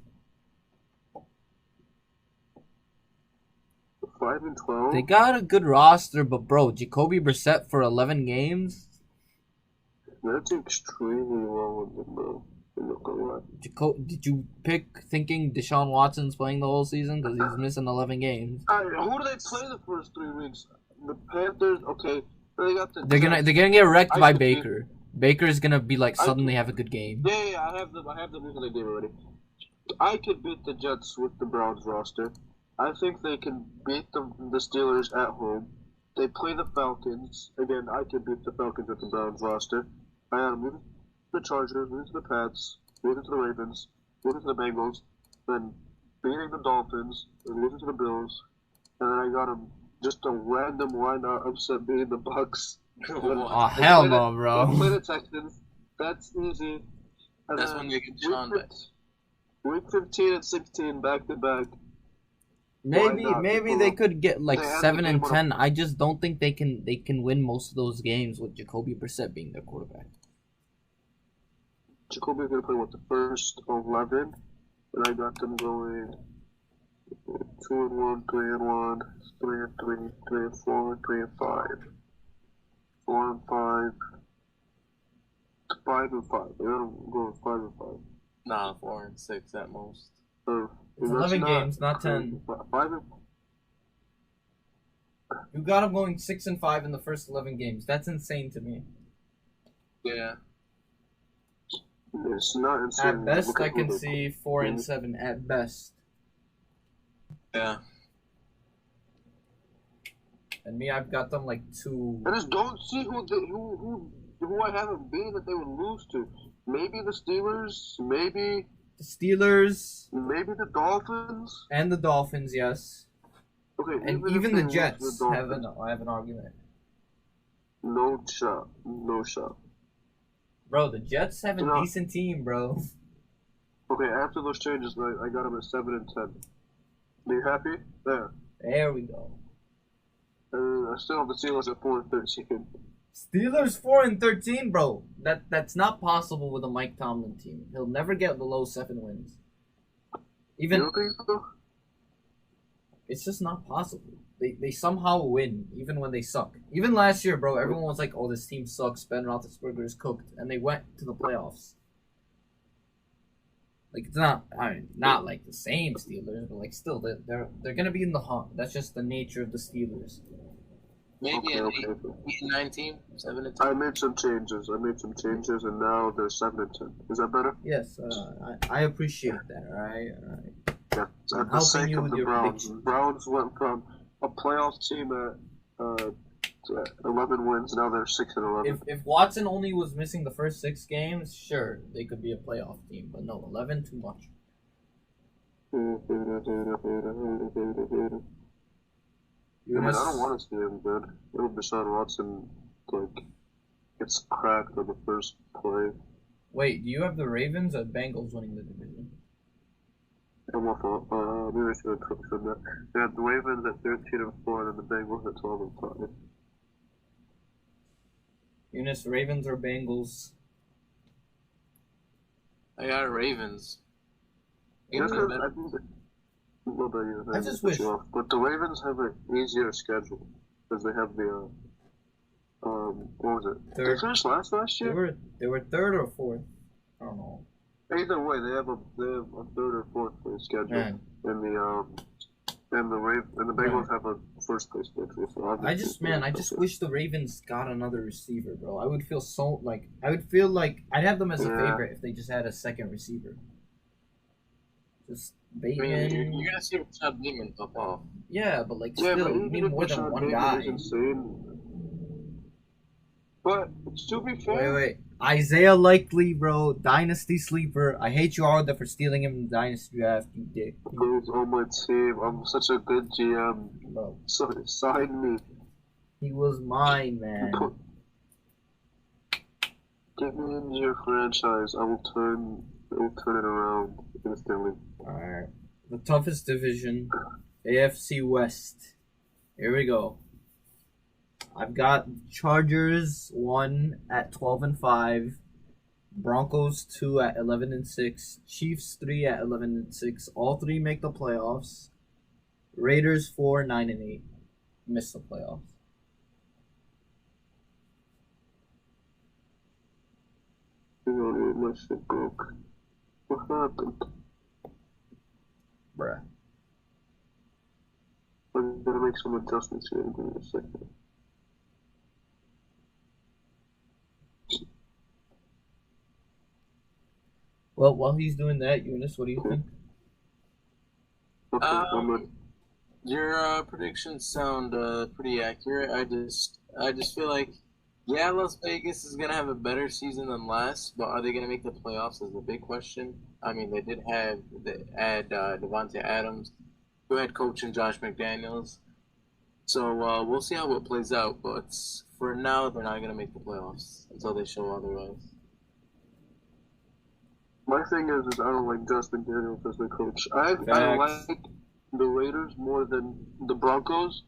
5-12. They got a good roster, but bro, Jacoby Brissett for 11 games. That's extremely low with them, bro. Did you pick thinking Deshaun Watson's playing the whole season because he's missing 11 games? Who do they play the first 3 weeks? The Panthers. Okay, they got the. They're gonna get wrecked by Baker. Baker's gonna be like suddenly have a good game. Yeah, I have them losing the game already. I could beat the Jets with the Browns roster. I think they can beat the Steelers at home. They play the Falcons. Again, I could beat the Falcons with the Browns roster. I got them losing to the Chargers, losing to the Pats, losing to the Ravens, losing to the Bengals, then beating the Dolphins, and losing to the Bills. And then I got them just a random line-out upset beating the Bucks. Oh, hell no, bro. They play the Texans. That's easy. And that's when you get Sean back. Week 15 and 16 back-to-back. Maybe not? maybe they could get like They have 7 the and game on 10. I just don't think they can win most of those games with Jacoby Brissett being their quarterback. Jacoby's gonna play with the first 11, and I got them going 2-1, 3-1, 3-3, 3-4, 3-5, 4-5, 5-5. They're gonna go with 5-5. Nah, 4-6 at most. So It's that's 11 games, not 10. 5 You got them going 6-5 in the first 11 games. That's insane to me. Yeah. It's not insane. At best, Look I at can who see 4-7 at best. Yeah. And me, I've got them like 2. I just don't see who I haven't been that they would lose to. Maybe the Steelers, maybe The Steelers the Dolphins. and the Dolphins, yes. Okay, And if even they the lose Jets to the have Dolphins, an argument. no shot, no shot. Bro, the Jets have a No. decent team, bro. Okay, after those changes, I got them at 7-10. Are you happy? There. There we go. I still have the Steelers at 4-13. Steelers 4-13, bro. That's not possible with a Mike Tomlin team. He'll never get below 7 wins. You Even don't think so? it's just not possible. They somehow win even when they suck. Even last year, bro, everyone was like, "Oh, this team sucks. Ben Roethlisberger is cooked," and they went to the playoffs. Like it's not, not like the same Steelers, but like still, they're gonna be in the hunt. That's just the nature of the Steelers. Maybe an Okay. 8-9 team, 7-10. I made some changes, and now they're 7-10. Is that better? Yes, I appreciate that. All right. Yeah. I'm At the helping sake you of with the your Browns. predictions. Browns went from a playoff team at 11 wins, now they're 6-11. If Watson only was missing the first 6 games, sure they could be a playoff team. But no, 11 too much. I mean, I don't want to see him good. Little Deshaun Watson, gets cracked on the first play. Wait, do you have the Ravens or Bengals winning the division? I'm off. Maybe I should have said that. They have the Ravens at 13-4, and then the Bengals at 12-5. Yunis, Ravens or Bengals? I got Ravens. Just Even 'cause better. I think that, well, I just wish- but the Ravens have an easier schedule because they have the what was it? Third. They finished last year. They were 3rd or 4th. I don't know. Either way, they have a 3rd or 4th place schedule, Man. and the Bengals have a first place schedule. So I just wish the Ravens got another receiver, bro. I would feel like I'd have them as a Yeah. favorite if they just had a second receiver. Just I mean, Bateman. you're gonna see Rashad Bateman pop off. Yeah, but like Yeah, still, but you even need if more than Rashad one Bateman guy. is insane. But to be fair, Wait. Isaiah Likely, bro, dynasty sleeper. I hate you all for stealing him in the dynasty draft, you dick. he's on my team. I'm such a good GM. Bro, So sign me. he was mine, man. Get me into your franchise. I will turn it around instantly. Alright. The toughest division, AFC West. Here we go. I've got Chargers 1 at 12-5, Broncos 2 at 11-6, Chiefs 3 at 11-6. All 3 make the playoffs. Raiders 4 9-8, miss the playoffs. You know, my shit broke. What happened? Bruh. I'm gonna make some adjustments here. Give me a second. Well, while he's doing that, Eunice, what do you think? Okay, I'm ready. Your predictions sound pretty accurate. I just feel like, yeah, Las Vegas is gonna have a better season than last, but are they gonna make the playoffs is the big question. I mean, they did add Devontae Adams, who head coach and Josh McDaniels. So we'll see how it plays out. But for now, they're not gonna make the playoffs until they show otherwise. My thing is I don't like Justin Daniels as the coach. I Facts. like the Raiders more than the Broncos,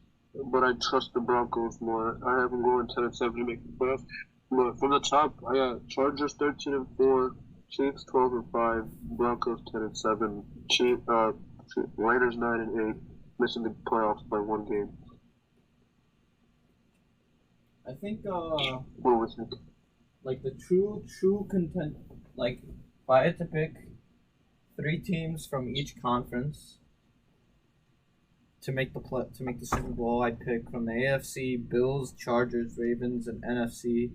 but I trust the Broncos more. I have them going 10-7 to make the playoffs. But from the top, I got Chargers 13-4, Chiefs 12-5, Broncos 10-7, Raiders 9-8, missing the playoffs by one game. I think What was it? like the true content. Like if I had to pick 3 teams from each conference to make the Super Bowl, I'd pick from the AFC Bills, Chargers, Ravens, and NFC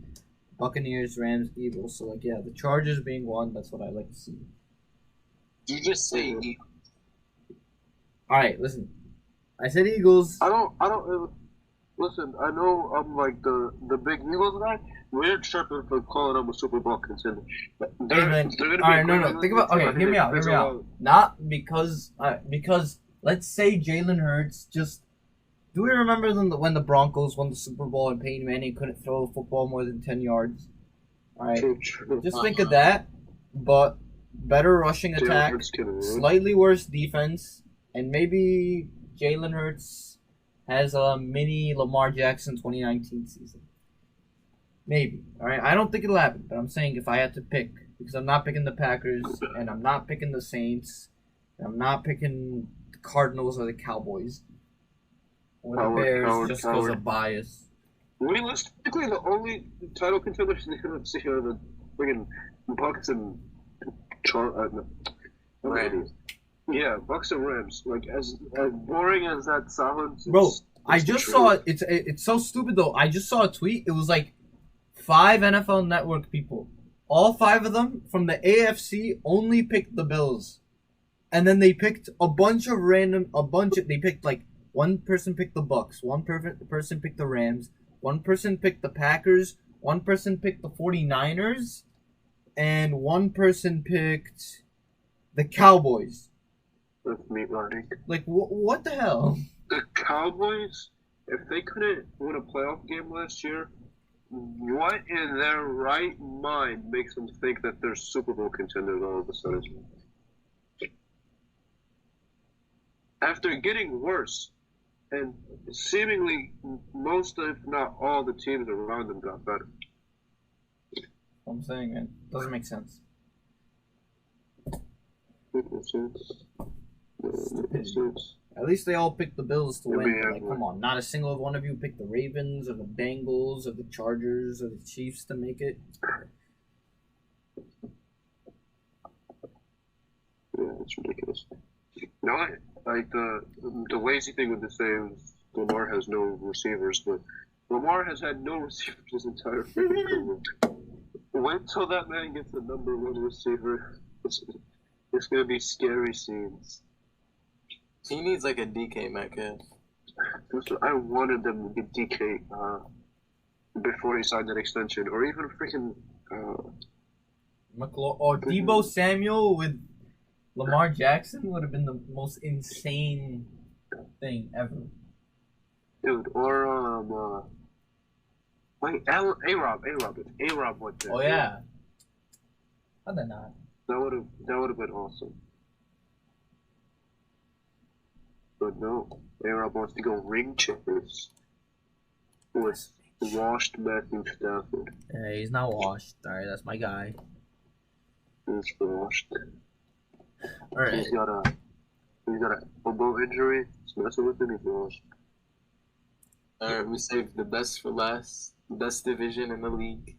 Buccaneers, Rams, Eagles. So like the Chargers being one, that's what I like to see. You just say Eagles. All right, listen. I said Eagles. I don't. Listen, I know I'm like the big Eagles guy. We're tripping for calling them a Super Bowl contender. Hey man, all right, no. Think about hear me out. Not because let's say Jalen Hurts just. Do we remember when the Broncos won the Super Bowl and Peyton Manning couldn't throw a football more than 10 yards? All right, just think of that, but better rushing attack, slightly worse defense, and maybe Jalen Hurts has a mini Lamar Jackson 2019 season. Maybe. All right, I don't think it'll happen, but I'm saying if I had to pick, because I'm not picking the Packers, and I'm not picking the Saints, and I'm not picking the Cardinals or the Cowboys, or the Bears just because of bias. Realistically, the only title contenders in the NFC are the friggin' Bucks and Rams. Yeah, Bucks and Rams. Like as boring as that sounds, bro. I just saw it. It's so stupid though. I just saw a tweet. It was like 5 NFL Network people. All 5 of them from the AFC only picked the Bills, and then they picked They picked like one person picked the Bucks, one person picked the Rams, one person picked the Packers, one person picked the 49ers, and one person picked the Cowboys. That's me learning. Like, what the hell? The Cowboys, if they couldn't win a playoff game last year, what in their right mind makes them think that they're Super Bowl contenders all of a sudden? After getting worse, and seemingly most, if not all, the teams around them got better. I'm saying, man, doesn't make sense. At least they all picked the Bills to win. Like, come on, not a single one of you picked the Ravens or the Bengals or the Chargers or the Chiefs to make it. Yeah, it's ridiculous. No, like the lazy thing with this say is Lamar has no receivers, but Lamar has had no receivers his entire career. Wait till that man gets the number 1 receiver. It's gonna be scary scenes. He needs like a DK Metcalf. I wanted them to get DK before he signed that extension, or even freaking Deebo Samuel with Lamar Jackson would have been the most insane thing ever. Dude, or wait, A-Rob went there. Oh yeah. How did not? That would have been awesome. But no, A-Rob wants to go ring chase with washed Matthew Stafford. Yeah, he's not washed. Alright, that's my guy. He's washed. Alright. He's got a elbow injury. It's messing with him. He's washed. Alright, we saved the best for last. Best division in the league.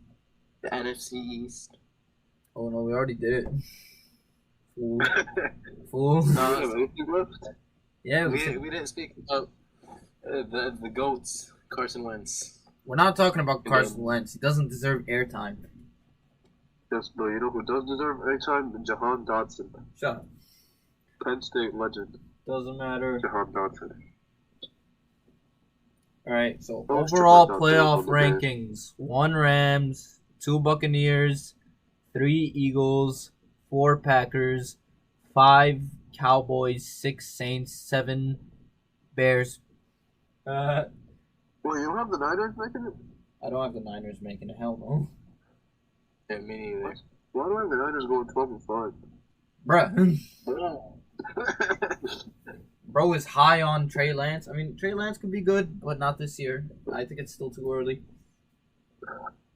The NFC East. Oh no, we already did it. Fool. Yeah, we didn't speak about the GOATs, Carson Wentz. We're not talking about Carson Wentz. He doesn't deserve airtime. Yes, but you know who does deserve airtime? Jahan Dotson. Shut up. Penn State legend. Doesn't matter. Jahan Dotson. Alright, so overall playoff rankings. 1 Rams, 2 Buccaneers, 3 Eagles, 4 Packers, 5 Cowboys, 6 Saints, 7 Bears. Well, you don't have the Niners making it? I don't have the Niners making it. Hell no. Yeah, me neither. Why do I have the Niners going 12-5? Bruh. bro is high on Trey Lance. I mean, Trey Lance could be good, but not this year. I think it's still too early.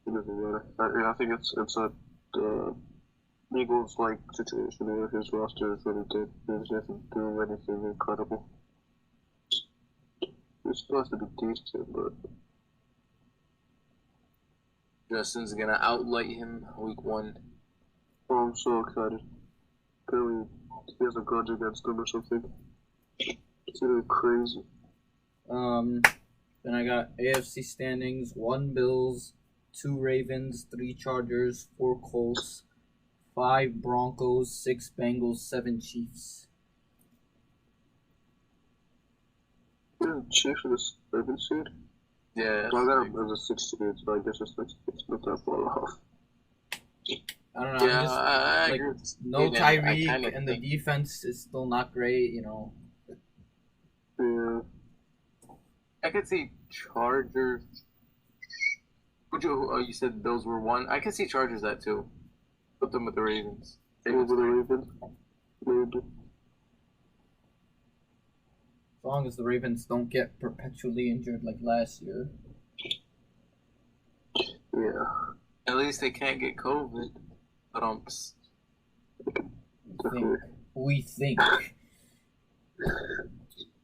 It doesn't matter. I think it's a Eagles like situation where his roster is really good. He doesn't do anything incredible. He's supposed to be decent, but Justin's gonna outlight him week 1. oh, I'm so excited. Apparently, he has a grudge against him or something. It's really crazy. Then I got AFC standings: 1 Bills, 2 Ravens, 3 Chargers, 4 Colts, 5 Broncos, 6 Bengals, 7 Chiefs. Yeah, Chiefs are the 7th seed. Yeah. So I got him as a 6th seed, so I guess it's not that far off. I don't know. Yeah, I'm just, I like, agree with this. no And I Tyreek, kinda and the think- defense is still not great. Yeah. I could see Chargers. You said those were 1. I could see Chargers that too. Put them with the Ravens. Over the Ravens. Maybe. As long as the Ravens don't get perpetually injured like last year. Yeah. At least they can't get COVID. But We think.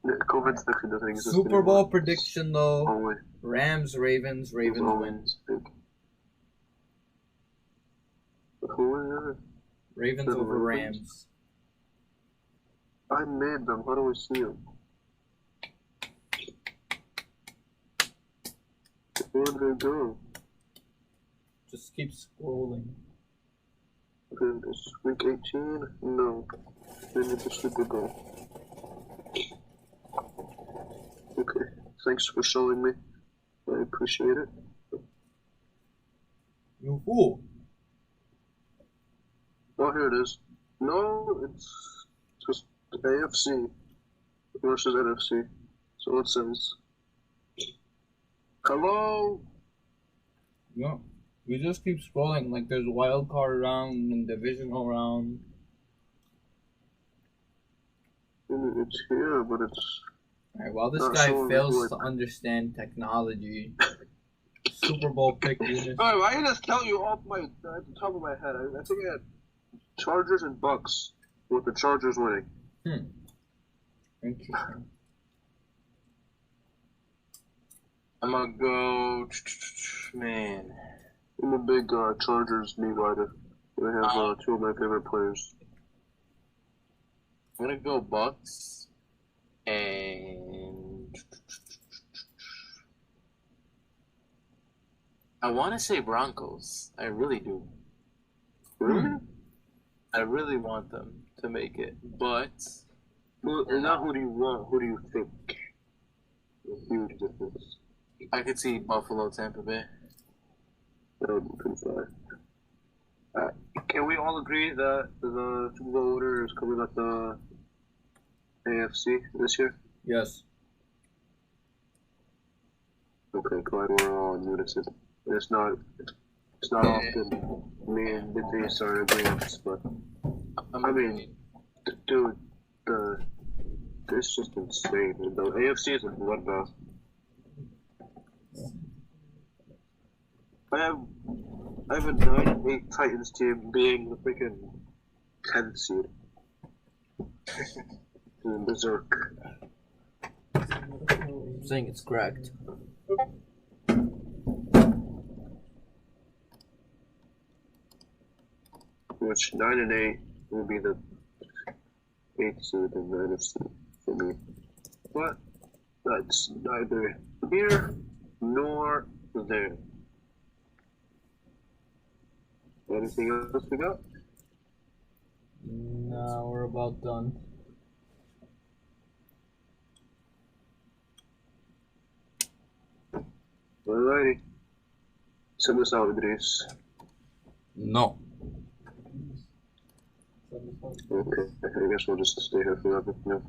Yeah, COVID's actually doesn't exist Super anymore. Bowl prediction though: Only. Rams, Ravens, Ravens win. Who is it? Ravens The over Ravens? Rams. I made them. How do we see them? Where did they go? Just keep scrolling. Okay, this week 18? No. They need the Super Bowl. Okay. Thanks for showing me. I appreciate it. You fool. Oh, here it is. No, it's just AFC versus NFC. So it says, hello? Yeah. You just keep scrolling like there's wild card round and divisional round. It's here, but it's... Alright, while this Not guy showing fails what- to understand technology, Super Bowl pick Yunis. Alright, why did I just tell you off my at the top of my head? I think I had Chargers and Bucks with the Chargers winning. Interesting. I'm gonna go. Man. I'm a big Chargers knee rider. They have 2 of my favorite players. I'm gonna go Bucks. And. I want to say Broncos. I really do. Really? I really want them to make it. But. Well, not who do you want, who do you think? A huge difference. I could see Buffalo, Tampa Bay. That would be pretty fire. Can we all agree that the Super Bowl order is coming at the AFC this year? Yes. Okay, glad we're all in unison. It's not often me and Idrees are in agreement, but I mean, dude, it's just insane. The AFC is a bloodbath. I have a 9-8 Titans team being the freaking 10th seed. Berserk. I'm saying it's correct. Which 9 and 8 will be the 8th seed in the NFC for me. But that's neither here nor there. Anything else we got? No, we're about done. Alrighty. Send us out, Idrees. No. Okay, I guess we'll just stay here forever. No.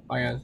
Bye, guys.